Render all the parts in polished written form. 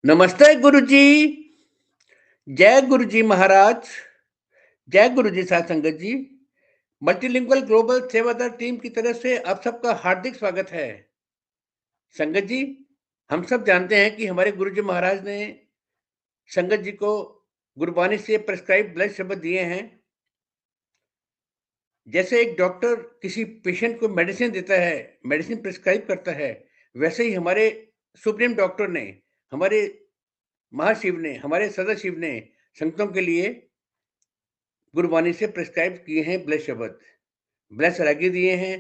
नमस्ते गुरुजी। जय गुरुजी महाराज। जय गुरुजी साध संगत जी। मल्टीलिंगुअल ग्लोबल सेवादार टीम की तरफ से आप सबका हार्दिक स्वागत है। संगत जी, हम सब जानते हैं कि हमारे गुरुजी महाराज ने संगत जी को गुरबानी से प्रिस्क्राइब ब्लड शब्द दिए हैं। जैसे एक डॉक्टर किसी पेशेंट को मेडिसिन देता है, मेडिसिन प्रिस्क्राइब करता है, वैसे ही हमारे सुप्रीम डॉक्टर ने, हमारे महाशिव ने, हमारे सदाशिव ने संतों के लिए गुरबानी से प्रिस्क्राइब किए हैं ब्लस शब्द। ब्लस रागी दिए हैं,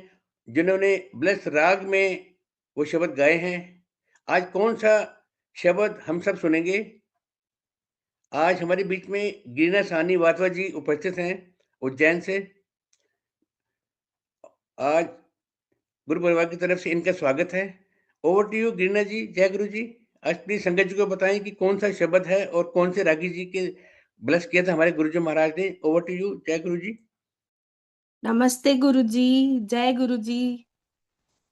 जिन्होंने ब्लस राग में वो शब्द गाए हैं। आज कौन-सा शब्द हम सब सुनेंगे? आज हमारे बीच में गिरिना साहनी वाधवा जी उपस्थित हैं, उज्जैन से। आज गुरु परिवार की तरफ से इनका स्वागत है। ओवर टू यू गिरिना जी, जय गुरु जी। आज प्लीज़ संगत जी को बताएँ कि कौन-सा शब्द है और कौन से रागी जी के ब्लस किया था हमारे गुरुजी महाराज ने। ओवर टू यू, जय गुरु जी। नमस्ते गुरुजी, जय गुरुजी।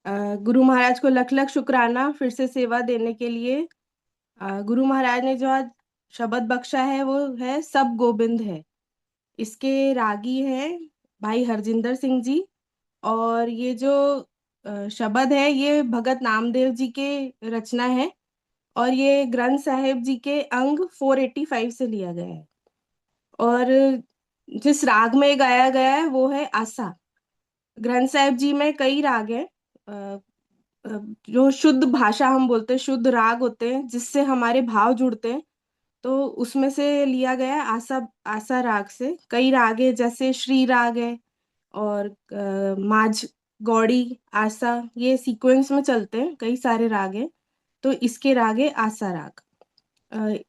गुरु महाराज को लख लख शुक्राना फिर से सेवा देने के लिए। गुरु महाराज ने जो आज शब्द बख्शा है वो है सब गोबिंद है। इसके रागी हैं भाई हरजिंदर सिंह जी। और ये जो शब्द है ये भगत नामदेव जी के रचना है और ये ग्रंथ साहिब जी के अंग 485 से लिया गया है। और जिस राग में गाया गया है वो है आसा। ग्रंथ साहिब जी में कई राग हैं। अ, जो शुद्ध भाषा हम बोलते हैं, शुद्ध राग होते हैं जिससे हमारे भाव जुड़ते हैं, तो उसमें से लिया गया है आसा। आसा राग से कई राग है, जैसे श्री राग है और माझ, गौड़ी, आसा, ये सीक्वेंस में चलते हैं, कई सारे राग हैं। तो इसके राग है आसा राग। अ,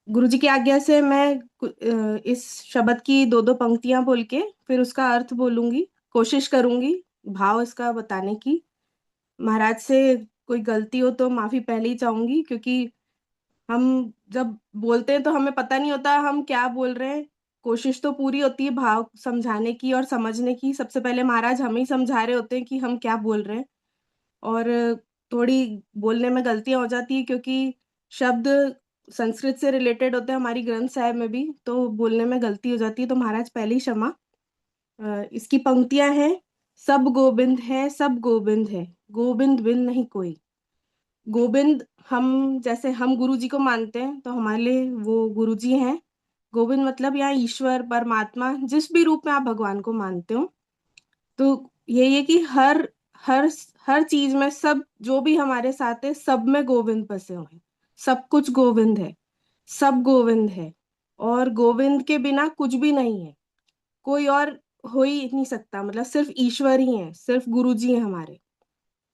गुरुजी की आज्ञा से मैं इस शब्द की दो दो पंक्तियां बोल के फिर उसका अर्थ बोलूंगी, कोशिश करूंगी भाव इसका बताने की। महाराज से कोई गलती हो तो माफी पहले ही चाहूंगी, क्योंकि हम जब बोलते हैं तो हमें पता नहीं होता हम क्या बोल रहे हैं। कोशिश तो पूरी होती है भाव समझाने की और समझने की। सबसे पहले महाराज हमें ही समझा रहे होते हैं कि हम क्या बोल रहे हैं। और थोड़ी बोलने में गलतियां हो जाती है, क्योंकि शब्द संस्कृत से रिलेटेड होते हैं हमारी ग्रंथ साहिब में भी, तो बोलने में गलती हो जाती है, तो महाराज पहले ही क्षमा। इसकी पंक्तियां हैं, सब गोविंद है, सब गोविंद है, गोविंद बिन नहीं कोई। गोविंद, हम जैसे हम गुरु जी को मानते हैं तो हमारे लिए वो गुरु जी हैं। गोविंद मतलब यहाँ ईश्वर, परमात्मा, जिस भी रूप में आप भगवान को मानते हो। तो यही है कि हर हर चीज में, सब जो भी हमारे साथ है, सब में गोविंद बसे हुए हैं। सब कुछ गोविंद है, सब गोविंद है। और गोविंद के बिना कुछ भी नहीं है, कोई और हो ही नहीं सकता। मतलब सिर्फ ईश्वर ही है, सिर्फ गुरु जी हैं हमारे।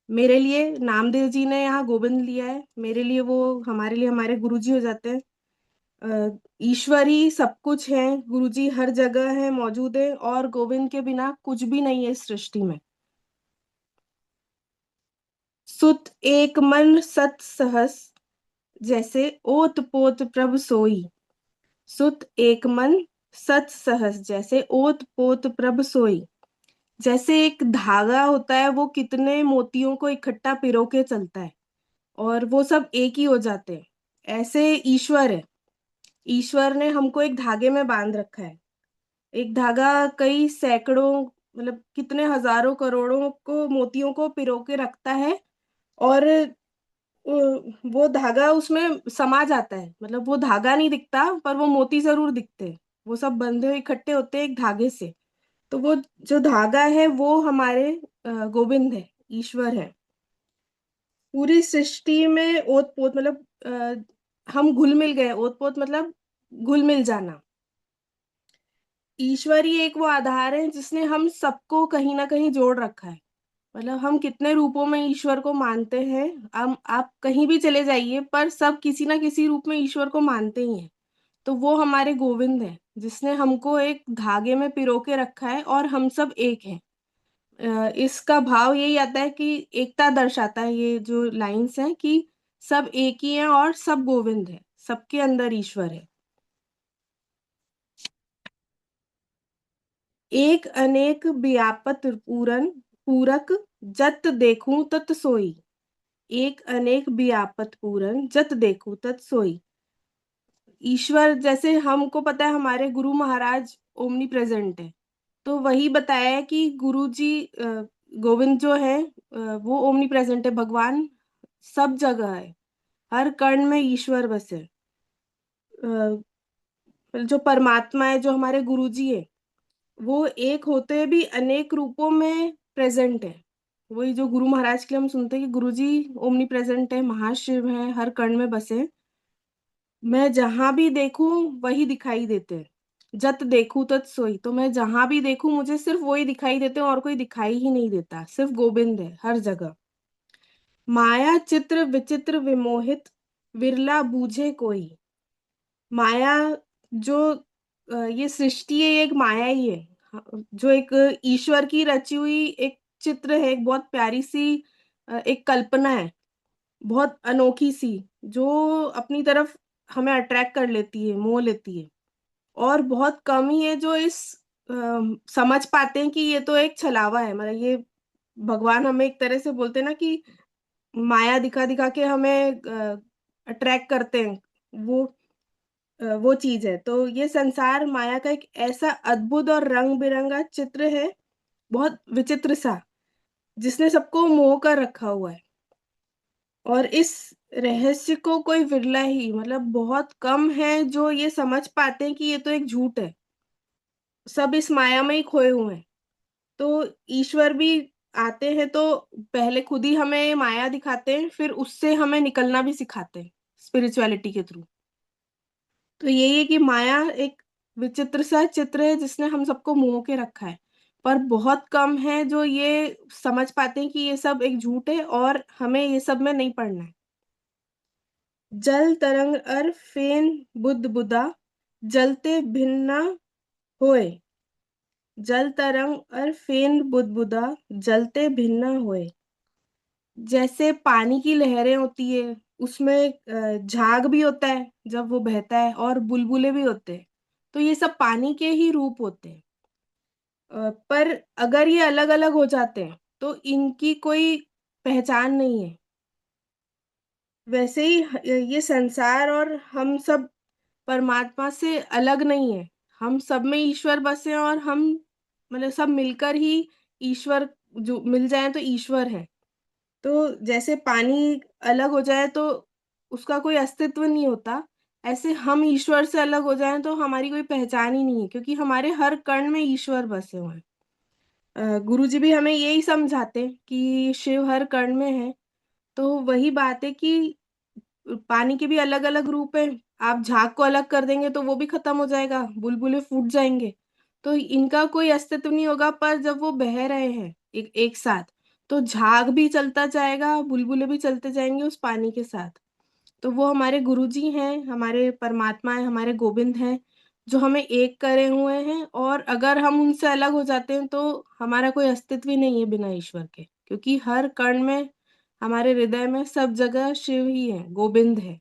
मेरे लिए नामदेव जी ने यहाँ गोविंद लिया है, मेरे लिए वो, हमारे लिए हमारे गुरु जी हो जाते हैं। ईश्वर ही सब कुछ है, गुरु जी हर जगह है, मौजूद है, और गोविंद के बिना कुछ भी नहीं है इस सृष्टि में। सुत एक मन सत सहस, जैसे ओत पोत प्रभ सोई। सुत एक मन सत सहस, जैसे ओत पोत प्रभ सोई। जैसे एक धागा होता है, वो कितने मोतियों को इकट्ठा पिरो के चलता है और वो सब एक ही हो जाते हैं, ऐसे ईश्वर है। ईश्वर ने हमको एक धागे में बांध रखा है। एक धागा कई सैकड़ों, मतलब कितने हजारों करोड़ों को मोतियों को पिरो के रखता है। और वो धागा उसमें समा जाता है, मतलब वो धागा नहीं दिखता पर वो मोती जरूर दिखते हैं। वो सब बंधे हुए इकट्ठे होते हैं एक धागे से। तो वो जो धागा है वो हमारे गोविंद है, ईश्वर है। पूरी सृष्टि में ओत पोत मतलब हम घुल मिल गए। ओत पोत मतलब घुल मिल जाना। ईश्वर ही एक वो आधार है जिसने हम सबको कहीं ना कहीं जोड़ रखा है। मतलब हम कितने रूपों में ईश्वर को मानते हैं, हम आप कहीं भी चले जाइए पर सब किसी ना किसी रूप में ईश्वर को मानते ही हैं। तो वो हमारे गोविंद है, जिसने हमको एक धागे में पिरो के रखा है और हम सब एक हैं। इसका भाव यही आता है कि एकता दर्शाता है ये जो लाइंस हैं, कि सब एक ही हैं और सब गोविंद है, सबके अंदर ईश्वर है। एक अनेक व्यापत पूरन पूरक, जत देखूं तत सोई। एक अनेक व्यापत पूरन जत देखो तत सोई। ईश्वर जैसे हमको पता है हमारे गुरु महाराज ओमनी प्रेजेंट है, तो वही बताया है कि गुरु जी गोविंद जो है वो ओमनी प्रेजेंट है, भगवान सब जगह है, हर कण में ईश्वर बसे। जो परमात्मा है, जो हमारे गुरु जी है, वो एक होते हुए भी अनेक रूपों में प्रेजेंट है। वही जो गुरु महाराज के लिए हम सुनते हैं कि गुरु जी ओमनी प्रेजेंट है, महाशिव है, हर कण में बसे। मैं जहां भी देखूं वही दिखाई देते हैं। जत देखूं तत सोई, तो मैं जहां भी देखूं मुझे सिर्फ वही दिखाई देते हैं और कोई दिखाई ही नहीं देता, सिर्फ गोविंद है हर जगह। माया चित्र विचित्र विमोहित, विरला बूझे कोई। माया जो ये सृष्टि है, ये एक माया ही है। जो एक ईश्वर की रची हुई एक चित्र है, एक बहुत प्यारी सी एक कल्पना है, बहुत अनोखी सी, जो अपनी तरफ हमें अट्रैक्ट कर लेती है, मोह लेती है। और बहुत कम ही है जो इस समझ पाते हैं कि ये तो एक छलावा है, मतलब ये भगवान हमें एक तरह से बोलते हैं ना कि माया दिखा दिखा के हमें अट्रैक्ट करते हैं। वो वो चीज है। तो ये संसार माया का एक ऐसा अद्भुत और रंग बिरंगा चित्र है, बहुत विचित्र सा, जिसने सबको मोह कर रखा हुआ है। और इस रहस्य को कोई विरला ही, मतलब बहुत कम है जो ये समझ पाते हैं कि ये तो एक झूठ है। सब इस माया में ही खोए हुए हैं। तो ईश्वर भी आते हैं तो पहले खुद ही हमें माया दिखाते हैं, फिर उससे हमें निकलना भी सिखाते हैं स्पिरिचुअलिटी के थ्रू। तो यही है कि माया एक विचित्र सा चित्र है जिसने हम सबको मोह के रखा है। पर बहुत कम है जो ये समझ पाते हैं कि ये सब एक झूठ है और हमें ये सब में नहीं पड़ना है। जल तरंग अर फेन बुद्ध बुदा, जलते भिन्ना होए। जल तरंग अर फेन बुदबुदा, जलते भिन्ना होए। जैसे पानी की लहरें होती है, उसमें झाग भी होता है जब वो बहता है, और बुलबुले भी होते हैं। तो ये सब पानी के ही रूप होते हैं। पर अगर ये अलग अलग हो जाते हैं तो इनकी कोई पहचान नहीं है। वैसे ही ये संसार और हम सब परमात्मा से अलग नहीं है। हम सब में ईश्वर बसे हैं, और हम मतलब सब मिलकर ही ईश्वर, जो मिल जाए तो ईश्वर है। तो जैसे पानी अलग हो जाए तो उसका कोई अस्तित्व नहीं होता, ऐसे हम ईश्वर से अलग हो जाएं तो हमारी कोई पहचान ही नहीं है, क्योंकि हमारे हर कण में ईश्वर बसे हुए हैं। गुरु जी भी हमें यही समझाते हैं कि शिव हर कण में है। तो वही बात है कि पानी के भी अलग अलग रूप है। आप झाग को अलग कर देंगे तो वो भी खत्म हो जाएगा, बुलबुले फूट जाएंगे, तो इनका कोई अस्तित्व नहीं होगा। पर जब वो बह रहे हैं एक साथ, तो झाग भी चलता जाएगा, बुलबुले भी चलते जाएंगे उस पानी के साथ। तो वो हमारे गुरुजी हैं, हमारे परमात्मा है, हमारे गोविंद हैं, जो हमें एक करे हुए हैं। और अगर हम उनसे अलग हो जाते हैं तो हमारा कोई अस्तित्व ही नहीं है बिना ईश्वर के, क्योंकि हर कण में, हमारे हृदय में, सब जगह शिव ही है, गोविंद है।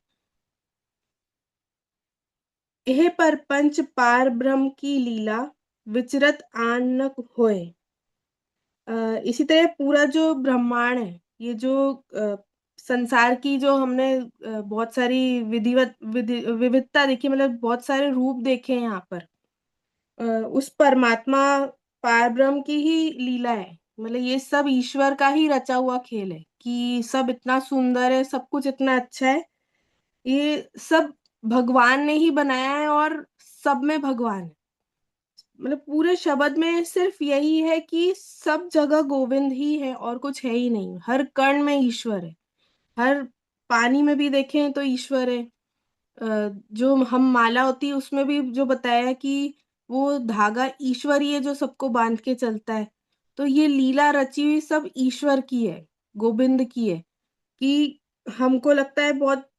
यह परपंच पार ब्रह्म की लीला, विचरत आन न होए। इसी तरह पूरा जो ब्रह्मांड है, ये जो संसार की जो हमने बहुत सारी विविधता देखी, मतलब बहुत सारे रूप देखे हैं यहाँ पर। उस परमात्मा पार ब्रह्म की ही लीला है। मतलब ये सब ईश्वर का ही रचा हुआ खेल है कि सब इतना सुंदर है, सब कुछ इतना अच्छा है। ये सब भगवान ने ही बनाया है, और सब में भगवान है। मतलब पूरे शब्द में सिर्फ यही है कि सब जगह गोविंद ही है और कुछ है ही नहीं। हर कण में ईश्वर है। हर पानी में भी देखें तो ईश्वर है। जो हम माला होती है उसमें भी जो बताया है कि वो धागा ईश्वर ही है जो सबको बांध के चलता है। तो ये लीला रची हुई सब ईश्वर की है, गोविंद की है। कि हमको लगता है बहुत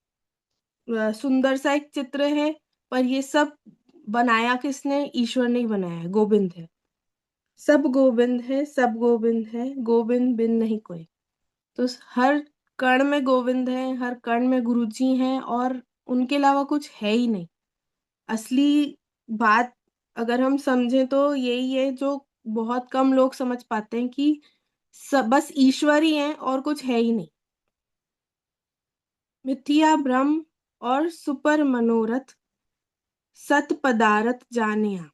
सुंदर सा एक चित्र है, पर ये सब बनाया किसने? ईश्वर ने ही बनाया है, गोविंद है। सब गोविंद है, सब गोविंद है, गोविंद बिन नहीं कोई। तो हर कण में गोविंद है, हर कण में गुरुजी हैं, और उनके अलावा कुछ है ही नहीं। असली बात अगर हम समझें तो यही है, जो बहुत कम लोग समझ पाते हैं कि सब बस ईश्वर ही हैं और कुछ है ही नहीं। मिथ्या भ्रम और सुपर मनोरथ सत पदारथ जानिया।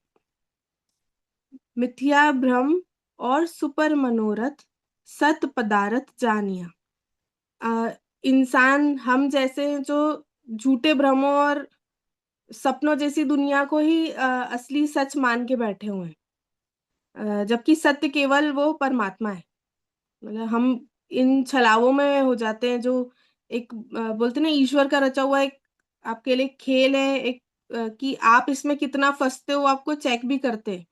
मिथ्या भ्रम और सुपर मनोरथ सत पदारथ जानिया। अ, इंसान हम जैसे हैं जो झूठे भ्रमों और सपनों जैसी दुनिया को ही असली सच मान के बैठे हुए हैं। जबकि सत्य केवल वो परमात्मा है। मतलब हम इन छलावों में हो जाते हैं जो एक बोलते हैं ना, ईश्वर का रचा हुआ एक आपके लिए खेल है, एक कि आप इसमें कितना फंसते हो आपको चेक भी करते हैं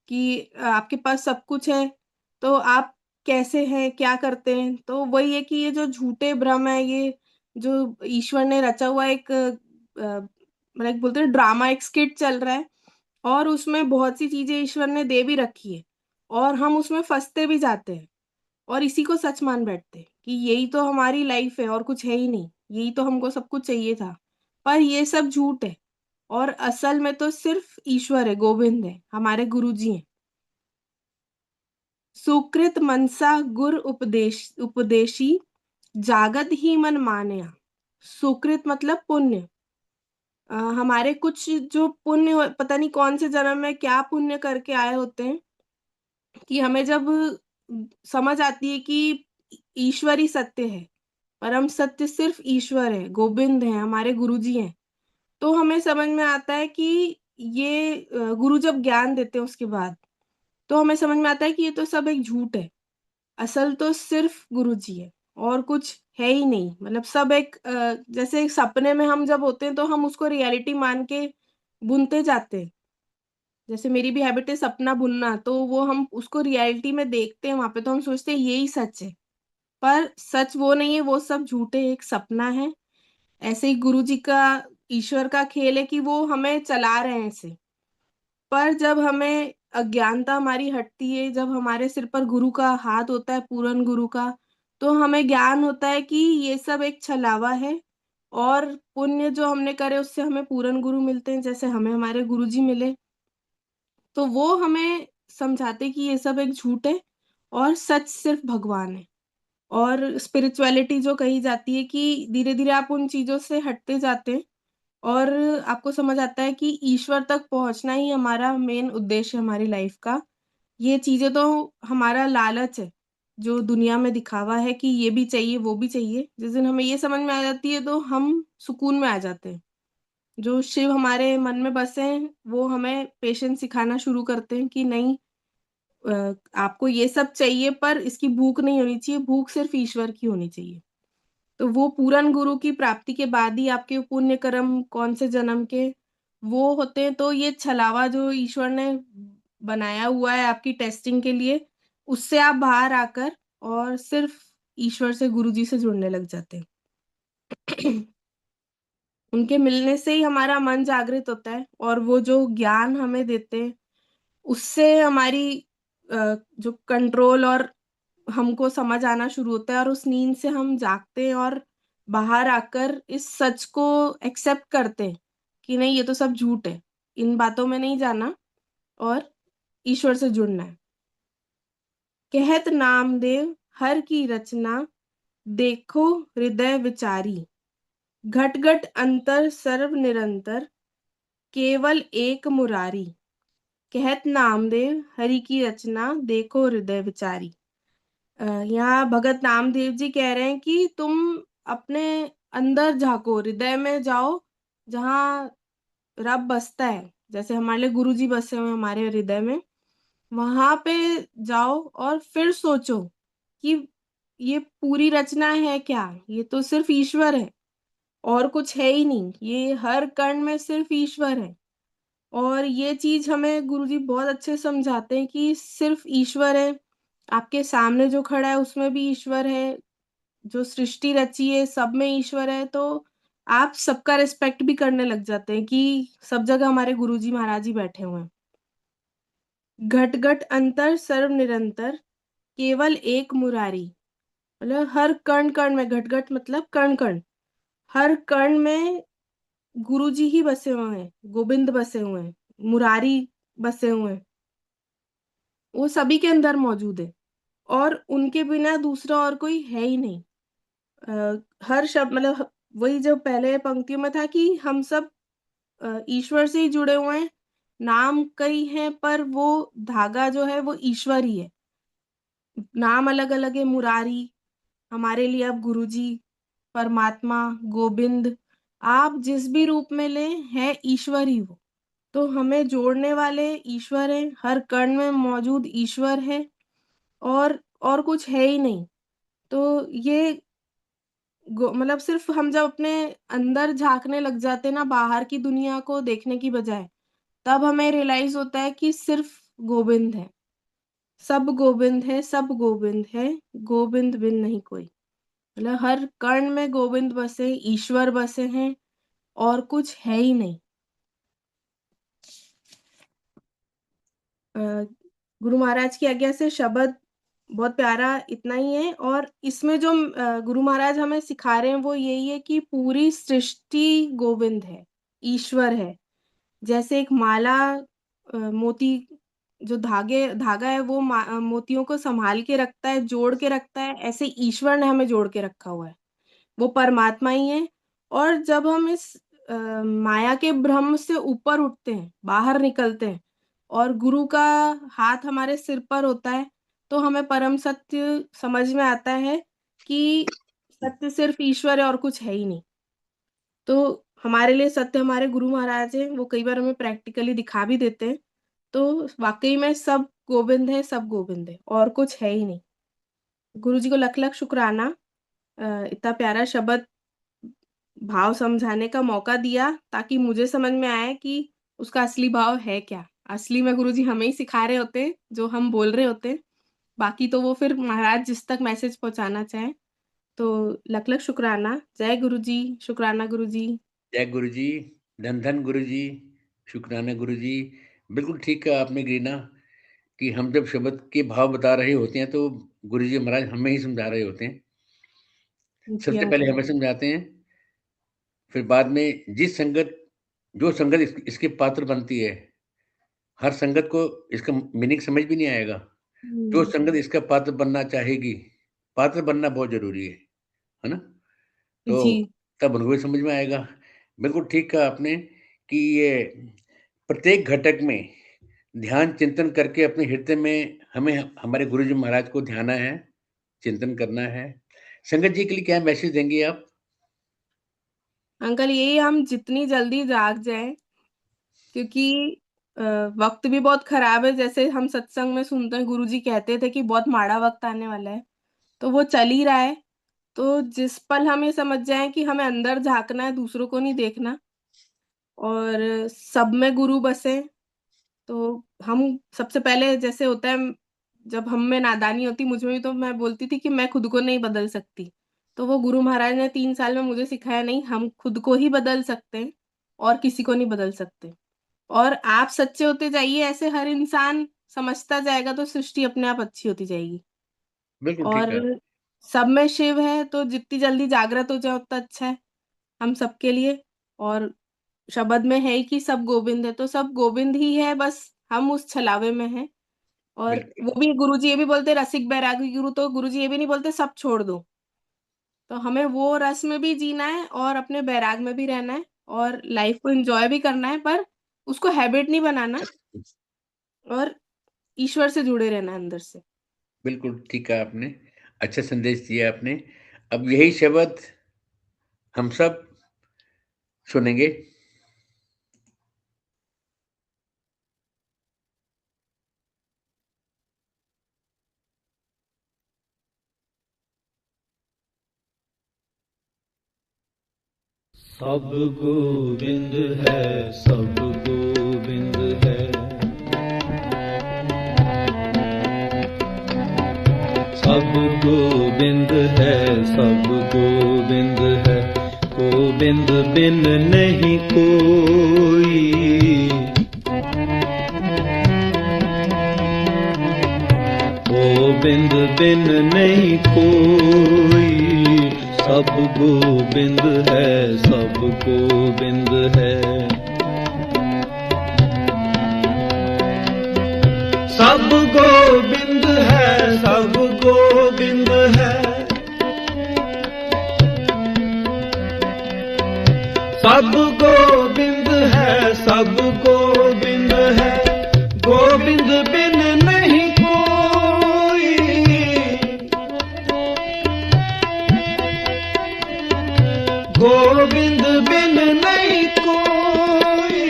कि आपके पास सब कुछ है तो आप कैसे हैं, क्या करते हैं। तो वही है कि ये जो झूठे भ्रम है, ये जो ईश्वर ने रचा हुआ एक मतलब एक बोलते हैं ड्रामा, एक स्किट चल रहा है और उसमें बहुत सी चीजें ईश्वर ने दे भी रखी है और हम उसमें फंसते भी जाते हैं और इसी को सच मान बैठते हैं कि यही तो हमारी लाइफ है और कुछ है ही नहीं, यही तो हमको सब कुछ चाहिए था। पर ये सब झूठ है और असल में तो सिर्फ ईश्वर है, गोविंद है, हमारे गुरुजी हैं। सुकृत मनसा गुर उपदेशी जागत ही मन मानया। सुकृत मतलब पुण्य। हमारे कुछ जो पुण्य पता नहीं कौन से जन्म में क्या पुण्य करके आए होते हैं कि हमें जब समझ आती है कि ईश्वर ही सत्य है, परम सत्य सिर्फ ईश्वर है, गोविंद है, हमारे गुरुजी हैं। तो हमें समझ में आता है कि ये गुरु जब ज्ञान देते हैं उसके बाद तो हमें समझ में आता है कि ये तो सब एक झूठ है। असल तो सिर्फ गुरुजी है और कुछ है ही नहीं। मतलब सब एक जैसे एक सपने में हम जब होते हैं तो हम उसको रियलिटी मान के बुनते जाते हैं। जैसे मेरी भी हैबिट है सपना बुनना, तो वो हम उसको रियलिटी में देखते हैं, वहां पे तो हम सोचते हैं यही सच है। पर सच वो नहीं है, वो सब झूठे, एक सपना है। ऐसे ही गुरु जी का, ईश्वर का खेल है कि वो हमें चला रहे हैं ऐसे। पर जब हमें अज्ञानता हमारी हटती है, जब हमारे सिर पर गुरु का हाथ होता है, पूरन गुरु का, तो हमें ज्ञान होता है कि ये सब एक छलावा है और पुण्य जो हमने करे उससे हमें पूरन गुरु मिलते हैं, जैसे हमें हमारे गुरु जी मिले। तो वो हमें समझाते कि ये सब एक झूठ है और सच सिर्फ भगवान है। और स्पिरिचुअलिटी जो कही जाती है कि धीरे धीरे आप उन चीजों से हटते जाते हैं और आपको समझ आता है कि ईश्वर तक पहुंचना ही हमारा मेन उद्देश्य है हमारी लाइफ का। ये चीजें तो हमारा लालच है जो दुनिया में दिखावा है कि ये भी चाहिए वो भी चाहिए। जिस दिन हमें ये समझ में आ जाती है तो हम सुकून में आ जाते हैं। जो शिव हमारे मन में बसे हैं वो हमें पेशेंस सिखाना शुरू करते हैं कि नहीं, आपको ये सब चाहिए पर इसकी भूख नहीं होनी चाहिए, भूख सिर्फ ईश्वर की होनी चाहिए। तो वो पूरन गुरु की प्राप्ति के बाद ही आपके पुण्य कर्म कौन से जन्म के वो होते हैं। तो ये छलावा जो ईश्वर ने बनाया हुआ है आपकी टेस्टिंग के लिए, उससे आप बाहर आकर और सिर्फ ईश्वर से, गुरु जी से जुड़ने लग जाते हैं। उनके मिलने से ही हमारा मन जागृत होता है और वो जो ज्ञान हमें देते हैं उससे हमारी जो कंट्रोल और हमको समझ आना शुरू होता है और उस नींद से हम जागते हैं और बाहर आकर इस सच को एक्सेप्ट करते हैं कि नहीं, ये तो सब झूठ है, इन बातों में नहीं जाना और ईश्वर से जुड़ना है। कहत नामदेव हर की रचना, देखो हृदय विचारी। घट घट अंतर सर्व निरंतर, केवल एक मुरारी। कहत नामदेव हरि की रचना, देखो हृदय विचारी। यहाँ भगत नामदेव जी कह रहे हैं कि तुम अपने अंदर झांको, हृदय में जाओ, जहाँ रब बसता है। जैसे हमारे लिए गुरु जी बसे हुए हैं हमारे हृदय में, वहां पे जाओ और फिर सोचो कि ये पूरी रचना है क्या, ये तो सिर्फ ईश्वर है और कुछ है ही नहीं, ये हर कण में सिर्फ ईश्वर है। और ये चीज हमें गुरुजी बहुत अच्छे से समझाते हैं कि सिर्फ ईश्वर है। आपके सामने जो खड़ा है उसमें भी ईश्वर है, जो सृष्टि रची है सब में ईश्वर है। तो आप सबका रिस्पेक्ट भी करने लग जाते हैं कि सब जगह हमारे गुरुजी महाराज ही बैठे हुए हैं। घट घट अंतर सर्व निरंतर, केवल एक मुरारी। मतलब हर कण कण में, घट घट मतलब कण कण, हर कण में गुरुजी ही बसे हुए हैं, गोविंद बसे हुए हैं, मुरारी बसे हुए हैं। वो सभी के अंदर मौजूद है और उनके बिना दूसरा और कोई है ही नहीं। हर शब्द मतलब वही जो पहले पंक्तियों में था कि हम सब ईश्वर से ही जुड़े हुए हैं। नाम कई हैं पर वो धागा जो है वो ईश्वर ही है। नाम अलग-अलग है, मुरारी, हमारे लिए अब गुरुजी, परमात्मा, गोविंद, आप जिस भी रूप में लें, है ईश्वर ही वो। तो हमें जोड़ने वाले ईश्वर हैं, हर कण में मौजूद ईश्वर है और कुछ है ही नहीं। तो ये मतलब सिर्फ हम जब अपने अंदर झाँकने लग जाते हैं ना बाहर की दुनिया को देखने की बजाय, तब हमें रियलाइज़ होता है कि सिर्फ गोविंद है। सब गोविंद है, सब गोविंद है, गोविंद बिन नहीं कोई। मतलब हर कण में गोविंद बसे, ईश्वर बसे हैं और कुछ है ही नहीं। अ, गुरु महाराज की आज्ञा से शब्द बहुत प्यारा इतना ही है और इसमें जो गुरु महाराज हमें सिखा रहे हैं वो यही है कि पूरी सृष्टि गोविंद है, ईश्वर है। जैसे एक माला मोती जो धागा है वो मोतियों को सँभाल के रखता है, जोड़ के रखता है, ऐसे ईश्वर ने हमें जोड़ के रखा हुआ है। वो परमात्मा ही है और जब हम इस माया के भ्रम से ऊपर उठते हैं, बाहर निकलते हैं और गुरु का हाथ हमारे सिर पर होता है, तो हमें परम सत्य समझ में आता है कि सत्य सिर्फ ईश्वर है और कुछ है ही नहीं। तो हमारे लिए सत्य हमारे गुरु महाराज हैं, वो कई बार हमें प्रैक्टिकली दिखा भी देते हैं। तो वाक़ई में सब गोविंद है, सब गोविंद है और कुछ है ही नहीं। गुरुजी को लख-लख शुक्राना इतना प्यारा शब्द भाव समझाने का मौका दिया ताकि मुझे समझ में आए कि उसका असली भाव है क्या। असली में गुरुजी हमें ही सिखा रहे होते हैं, जो हम बोल रहे होते हैं। बाकी तो वो फिर महाराज जिस तक मैसेज पहुँचाना चाहें। तो लख-लख शुक्राना। जय गुरुजी, शुक्राना गुरुजी। जय गुरुजी, धन धन गुरुजी, शुक्राना गुरुजी। बिल्कुल ठीक कहा आपने रीना कि हम जब शब्द के भाव बता रहे होते हैं तो गुरुजी महाराज हमें ही समझा रहे होते हैं। जी सबसे पहले अंकल। हमें समझाते हैं, फिर बाद में जो संगत इसके पात्र बनती है, हर संगत को इसका मीनिंग समझ भी नहीं आएगा। जो हुँ। संगत इसका पात्र बनना चाहेगी, पात्र बनना बहुत ज़रूरी है ना? जी। तो तब उनको भी समझ में आएगा। बिल्कुल ठीक कहा आपने कि ये प्रत्येक घटक में ध्यान चिंतन करके अपने हृदय में हमें हमारे गुरुजी महाराज को ध्याना है, चिंतन करना है। संगत जी के लिए क्या मैसेज देंगे आप? अंकल यही हम जितनी जल्दी जाग जाएँ क्योंकि अ, वक़्त भी बहुत ख़राब है जैसे हम सत्संग में सुनते हैं गुरुजी कहते थे कि बहुत माड़ा वक़्त आने वाला है, तो वो चल ही रहा है। तो जिस पल हम ये समझ जाएँ कि हमें अंदर झाँकना है, दूसरों को नहीं देखना और सब में गुरु बसे, तो हम सबसे पहले जैसे होता है जब हम में नादानी होती मुझ में भी तो मैं बोलती थी कि मैं खुद को नहीं बदल सकती। तो वो गुरु महाराज ने 3 साल में मुझे सिखाया नहीं हम खुद को ही बदल सकते हैं और किसी को नहीं बदल सकते। और आप सच्चे होते जाइए ऐसे हर इंसान समझता जाएगा तो सृष्टि अपने आप अच्छी होती जाएगी। बिल्कुल ठीक और कहा। सब में शिव है तो जितनी जल्दी जागृत हो जाए उतना अच्छा है, हम सबके लिए। और शब्द में है ही कि सब गोविंद है, तो सब गोविंद ही है बस हम उस छलावे में हैं। और बिल्कुल, वो भी गुरुजी ये भी बोलते हैं रसिक बैरागी गुरु तो गुरुजी ये भी नहीं बोलते सब छोड़ दो। तो हमें वो रस में भी जीना है और अपने बैराग में भी रहना है और लाइफ को एन्जॉय भी करना है पर उसको हैबिट नहीं बनाना और ईश्वर से जुड़े रहना है अंदर से। बिल्कुल ठीक कहा आपने। अच्छा संदेश दिया आपने। अब यही शब्द हम सब सुनेंगे। सब गोविंद है, सब गोविंद है। सब गोविंद है, सब गोविंद है। गोविंद बिन नहीं कोई, गोविंद बिन नहीं कोई। सब गोविंद है, सब गोविंद है। सब गोविंद है, सब गोविंद है। सब गोबिंद है, सब गोबिंद है, गोबिंद बिन नहीं कोई। गोविंद बिन नहीं कोई,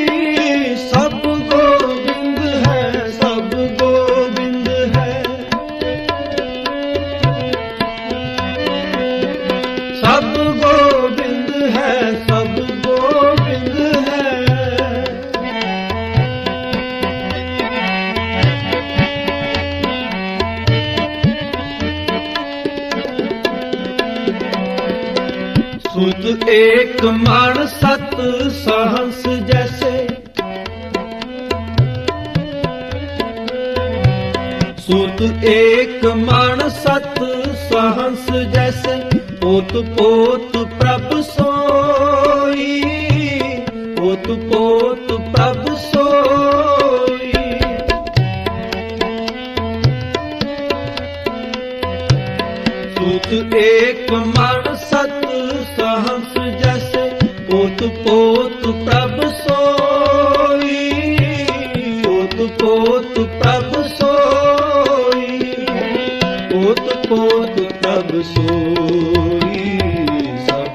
सब गोविंद है, सब गोविंद है। सब गोविंद है, सब गोविंद है। सुत एक मान सत सहंस जैसे, सुत एक मान सत सहंस जैसे, पोत पोत प्रभ सोई, पोत पोत प्रभ सोई। सुत एक मान सत सहंस जैसे, पोत पोत प्रभ सोई, पोत पोत प्रभ सोई, पोत पोत प्रभ सोई। सब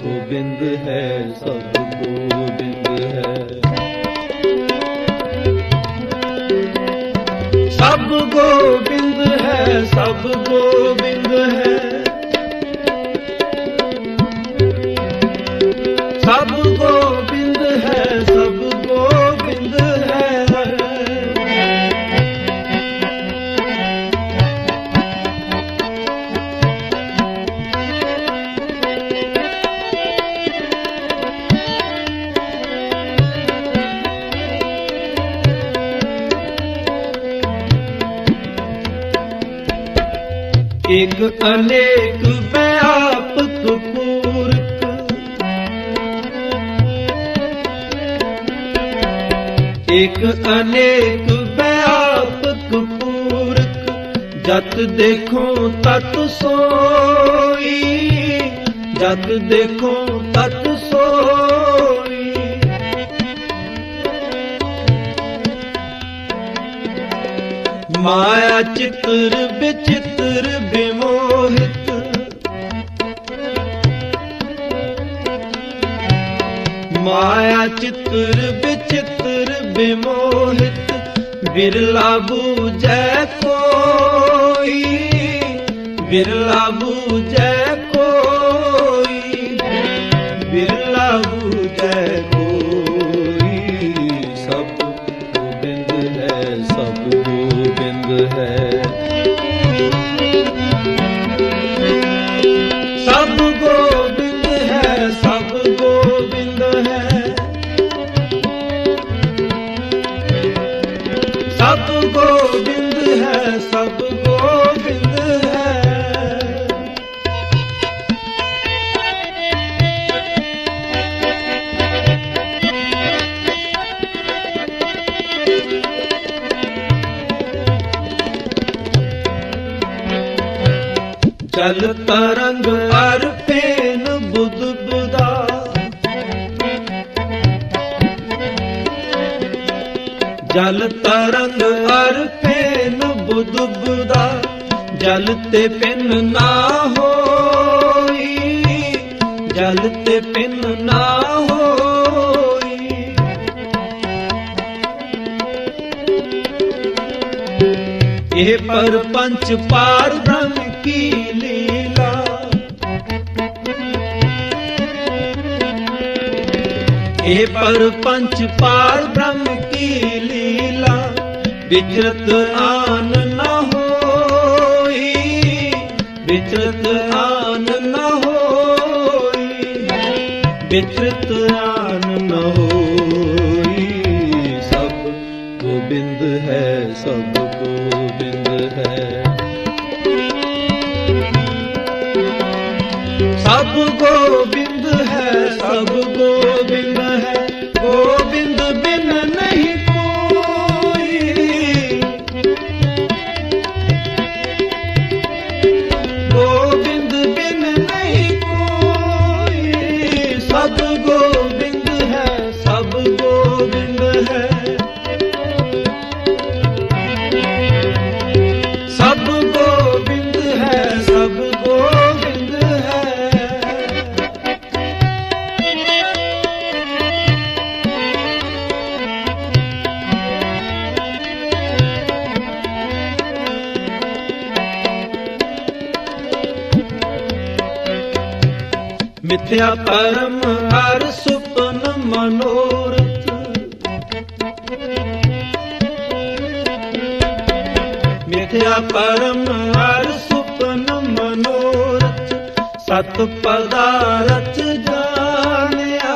गोविंद है, सब गोविंद है। सब गोविंद है, सब गोविंद है। सब गोविंद है, सब गोविंद है। एक अनेक व्यापक पूरक, एक अनेक व्यापक पूरक, जत देखो तत सोई, जत देखो तत सोई। माया चित्र विचित्र विमोहित, माया चित्र विचित्र विमोहित, बिरला बूझै कोई, बिरला बूझै कोई, बिरला बूझै कोई। सब गोविंद है, सब गोविंद है। सब गोविंद है, सब गोविंद है। सब गोविंद है, सब गोविंद है। चल तरंग अर फेन बुध बुदा, जल तरंग अर फेन बुध बुदा, जल ते पिन ना होई, जल ते पिन ना होई। ये पर पंच पार ब्रह्म की लीला, ये पर पंच पार ब्रह्म की लीला, विचरत आन न होई, विचरत आन न होई, विचरत आन न होई। सब गोविंद है, सब गोविंद है। सब गोविंद है, सब गोविंद है। गोविंद बिन नहीं कोई, गोविंद बिन नहीं कोई। सब गोविंद मिथ्या परम हर सुपन मनोरथ मिथ्या परम हर सुपन मनोरथ सत पदारथ जानिया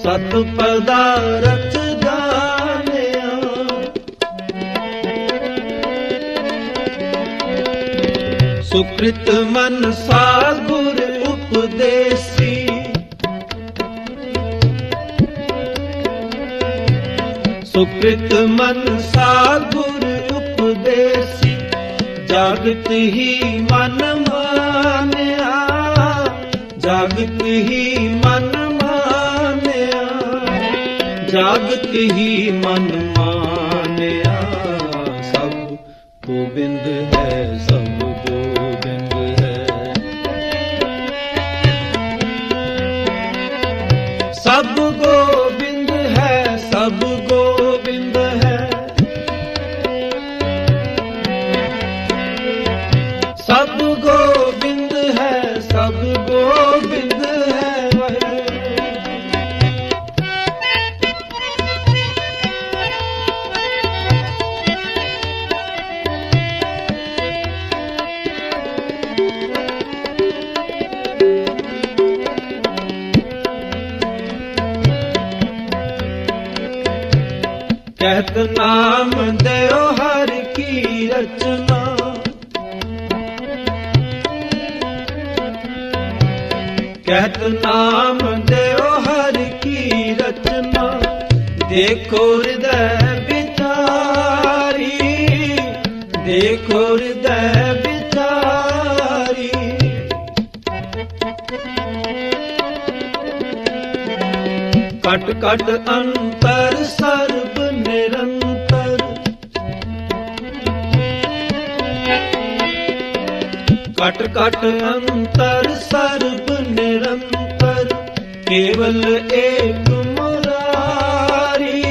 सत पदारथ जानिया सुकृत मन सा गुर उपदेसी सुकृत मन सा गुर उपदेसी जागत ही मन मानिया जागत ही मन मानिया जागत ही मन मानिया सब गोबिंद है सब गोबिंद है सब गोबिंद है सब गोबिंद है सब गोबिंद है सब गोबिंद है कहत नाम देओ हर की रचना कहत नाम देओ हर की रचना देखो हृदय विचारी देखो हृदय विचारी कट कट अंतर सर्व निरंतर कट कट अंतर सर्व निरंतर केवल एक मुरारी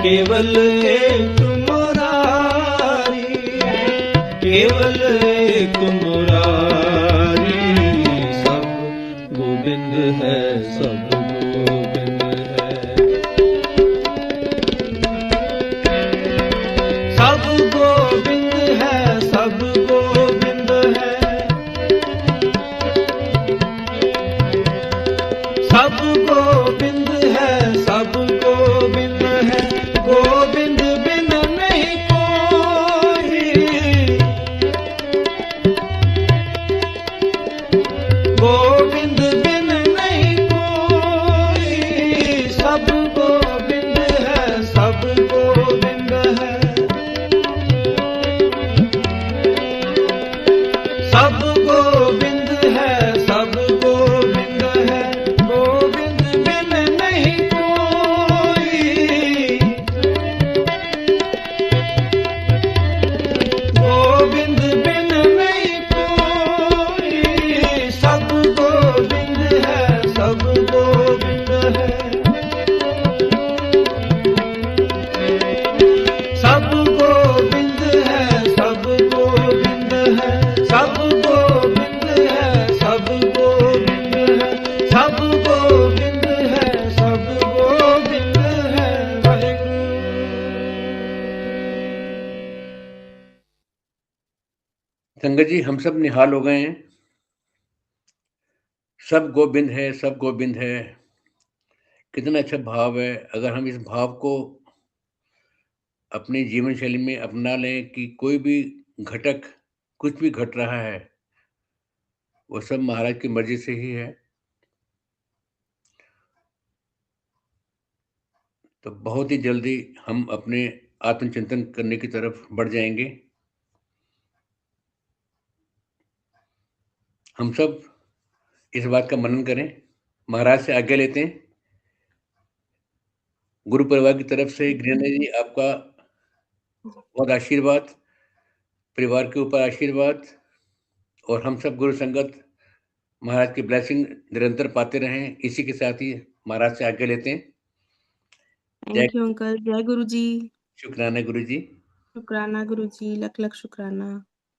केवल एक मुरारी केवल एक मुरारी सब गोविंद है सब गोविंद है सब गोविंद है सब गोविंद है सब गोविंद है सब गोविंद है गोविंद बिन नहीं कोई गोविंद बिन नहीं कोई सब गोविंद है सब गोविंद है सब गोविंद है सब गोविंद है गोविंद बिन नहीं कोई गोविंद बिन नहीं कोई सब गोविंद है सब गोविंद है सब गोविंद है सब गोविंद है सब गोविंद है सब गोविंद है सब गोविंद है सब गोविंद है वाहिगुरु। संगत जी, हम सब निहाल हो गए हैं। सब गोविंद है सब गोविंद है, कितना अच्छा भाव है। अगर हम इस भाव को अपनी जीवन शैली में अपना लें कि कोई भी घटक कुछ भी घट रहा है वो सब महाराज की मर्जी से ही है, तो बहुत ही जल्दी हम अपने आत्मचिंतन करने की तरफ बढ़ जाएंगे। हम सब इस बात का मनन करें, महाराज से आज्ञा लेते हैं। गुरु परिवार की तरफ से गिरिजा जी आपका बहुत आशीर्वाद, परिवार के ऊपर आशीर्वाद, और हम सब गुरु संगत महाराज की ब्लेसिंग निरंतर पाते रहें। इसी के साथ ही महाराज से आज्ञा लेते हैं। Thank you uncle. जय गुरु जी। शुक्राना गुरु जी। शुक्राना गुरु जी, लख लख शुक्राना।